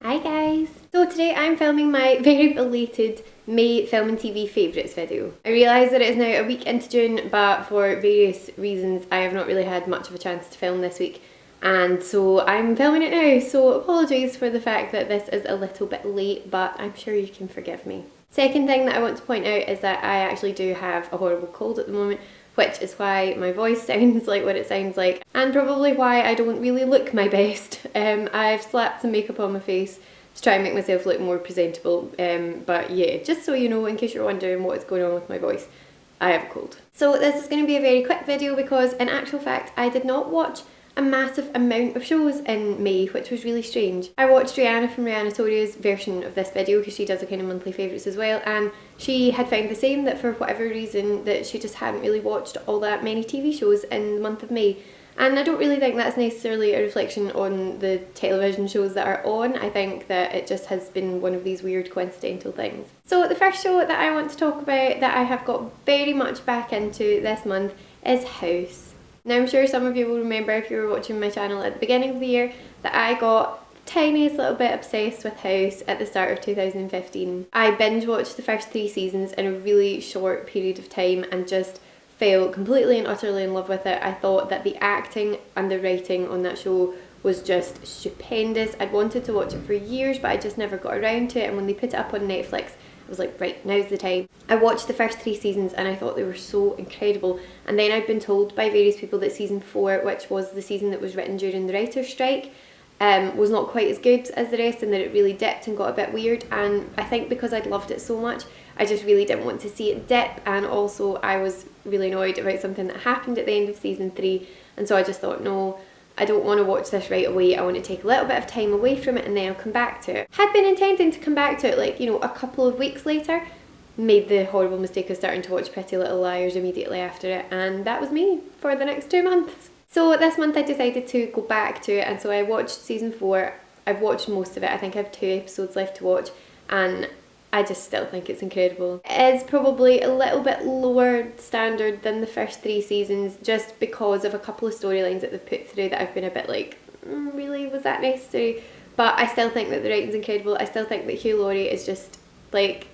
Hi guys! So today I'm filming my very belated May film and TV favourites video. I realise that it is now a week into June, but for various reasons I have not really had much of a chance to film this week, and so I'm filming it now, so apologies for the fact that this is a little bit late, but I'm sure you can forgive me. Second thing that I want to point out is that I actually do have a horrible cold at the moment, which is why my voice sounds like what it sounds like, and probably why I don't really look my best. I've slapped some makeup on my face to try and make myself look more presentable, but yeah, just so you know, in case you're wondering what is going on with my voice, I have a cold. So this is going to be a very quick video because in actual fact I did not watch a massive amount of shows in May, which was really strange. I watched Rihanna from Rihannatoria's version of this video because she does a kind of monthly favourites as well, and she had found the same, that for whatever reason that she just hadn't really watched all that many TV shows in the month of May. And I don't really think that's necessarily a reflection on the television shows that are on. I think that it just has been one of these weird coincidental things. So the first show that I want to talk about that I have got very much back into this month is House. Now I'm sure some of you will remember, if you were watching my channel at the beginning of the year, that I got the tiniest little bit obsessed with House at the start of 2015. I binge watched the first 3 seasons in a really short period of time and just fell completely and utterly in love with it. I thought that the acting and the writing on that show was just stupendous. I'd wanted to watch it for years, but I just never got around to it, and when they put it up on Netflix, I was like, right, now's the time. I watched the first 3 seasons and I thought they were so incredible, and then I'd been told by various people that season 4, which was the season that was written during the writer's strike, was not quite as good as the rest, and that it really dipped and got a bit weird. And I think because I'd loved it so much, I just really didn't want to see it dip, and also I was really annoyed about something that happened at the end of season 3, and so I just thought, no, I don't want to watch this right away. I want to take a little bit of time away from it and then I'll come back to it. Had been intending to come back to it like, you know, a couple of weeks later. Made the horrible mistake of starting to watch Pretty Little Liars immediately after it, and that was me for the next 2 months. So this month I decided to go back to it, and so I watched season 4. I've watched most of it. I think I have 2 episodes left to watch, and I just still think it's incredible. It is probably a little bit lower standard than the first 3 seasons, just because of a couple of storylines that they've put through that I've been a bit like, really, was that necessary? But I still think that the writing's incredible. I still think that Hugh Laurie is just like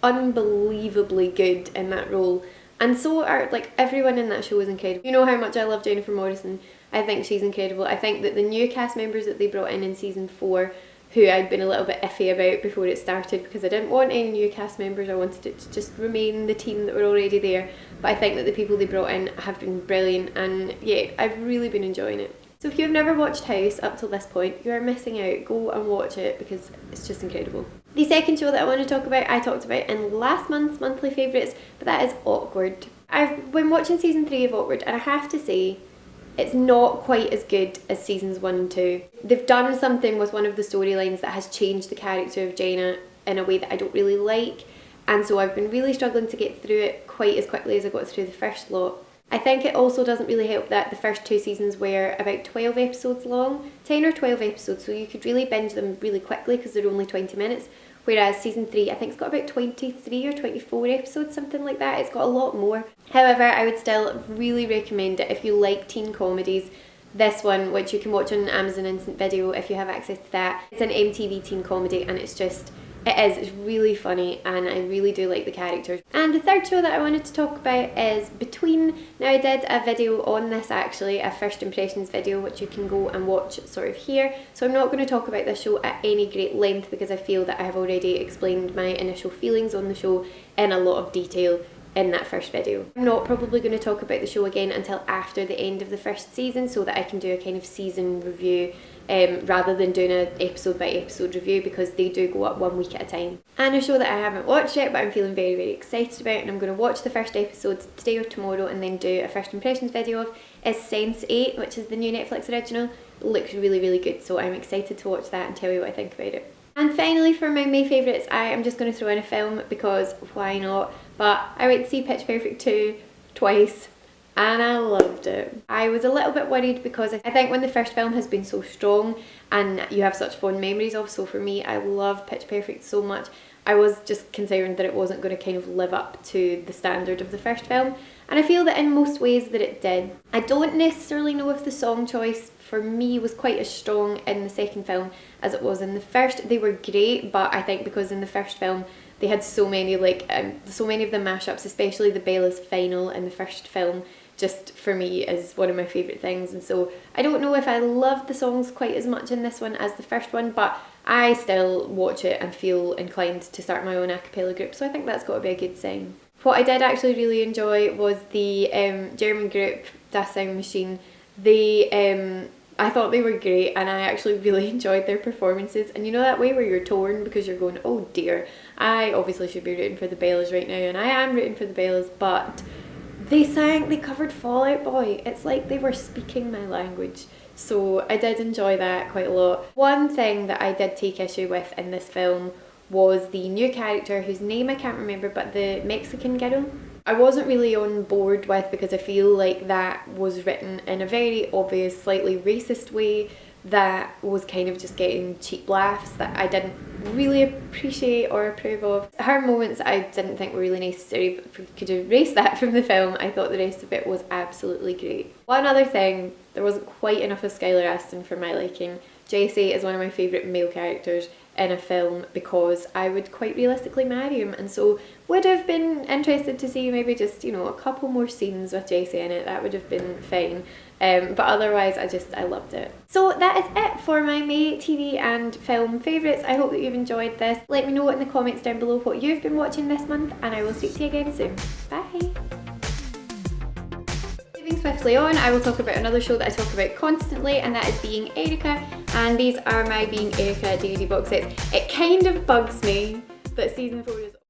unbelievably good in that role, and so are like everyone in that show is incredible. You know how much I love Jennifer Morrison. I think she's incredible. I think that the new cast members that they brought in season 4, who I'd been a little bit iffy about before it started because I didn't want any new cast members, I wanted it to just remain the team that were already there, but I think that the people they brought in have been brilliant, and yeah, I've really been enjoying it. So if you've never watched House up till this point, you are missing out. Go and watch it because it's just incredible. The second show that I want to talk about, I talked about in last month's monthly favourites, but that is Awkward. I've been watching season 3 of Awkward, and I have to say, it's not quite as good as seasons 1 and 2. They've done something with one of the storylines that has changed the character of Jenna in a way that I don't really like, and so I've been really struggling to get through it quite as quickly as I got through the first lot. I think it also doesn't really help that the first 2 seasons were about 12 episodes long, 10 or 12 episodes, so you could really binge them really quickly because they're only 20 minutes. Whereas season 3, I think it's got about 23 or 24 episodes, something like that. It's got a lot more. However, I would still really recommend it if you like teen comedies. This one, which you can watch on Amazon Instant Video if you have access to that, it's an MTV teen comedy, and it's really funny, and I really do like the characters. And the third show that I wanted to talk about is Between. Now I did a video on this actually, a first impressions video, which you can go and watch sort of here. So I'm not going to talk about this show at any great length because I feel that I have already explained my initial feelings on the show in a lot of detail in that first video. I'm not probably going to talk about the show again until after the end of the first season so that I can do a kind of season review rather than doing an episode by episode review, because they do go up 1 week at a time. And a show that I haven't watched yet but I'm feeling very, very excited about, and I'm going to watch the first episode today or tomorrow and then do a first impressions video of, is Sense8, which is the new Netflix original. It looks really, really good, so I'm excited to watch that and tell you what I think about it. And finally, for my May favourites, I am just going to throw in a film because why not? But I went to see Pitch Perfect 2 twice, and I loved it. I was a little bit worried because I think when the first film has been so strong and you have such fond memories of, so for me, I love Pitch Perfect so much, I was just concerned that it wasn't going to kind of live up to the standard of the first film. and I feel that in most ways that it did. I don't necessarily know if the song choice for me was quite as strong in the second film as it was in the first. They were great, but I think because in the first film they had so many of the mashups, especially the Bella's final in the first film, just for me is one of my favourite things. And so I don't know if I loved the songs quite as much in this one as the first one, but I still watch it and feel inclined to start my own a cappella group, so I think that's got to be a good sign. What I did actually really enjoy was the German group Das Sound Machine. I thought they were great, and I actually really enjoyed their performances. And you know that way where you're torn because you're going, oh dear, I obviously should be rooting for the Bellas right now, and I am rooting for the Bellas, but they covered Fall Out Boy. It's like they were speaking my language. So I did enjoy that quite a lot. One thing that I did take issue with in this film was the new character whose name I can't remember, but the Mexican girl. I wasn't really on board with, because I feel like that was written in a very obvious, slightly racist way that was kind of just getting cheap laughs that I didn't really appreciate or approve of. Her moments I didn't think were really necessary, but if we could erase that from the film, I thought the rest of it was absolutely great. One other thing, there wasn't quite enough of Skylar Astin for my liking. Jesse is one of my favourite male characters in a film because I would quite realistically marry him, and so would have been interested to see maybe just, you know, a couple more scenes with Jesse in it. That would have been fine. But otherwise I loved it. So that is it for my May TV and film favourites. I hope that you've enjoyed this. Let me know in the comments down below what you've been watching this month, and I will speak to you again soon. Bye! Moving swiftly on, I will talk about another show that I talk about constantly, and that is Being Erica, and these are my Being Erica DVD box sets. It kind of bugs me that season 4 is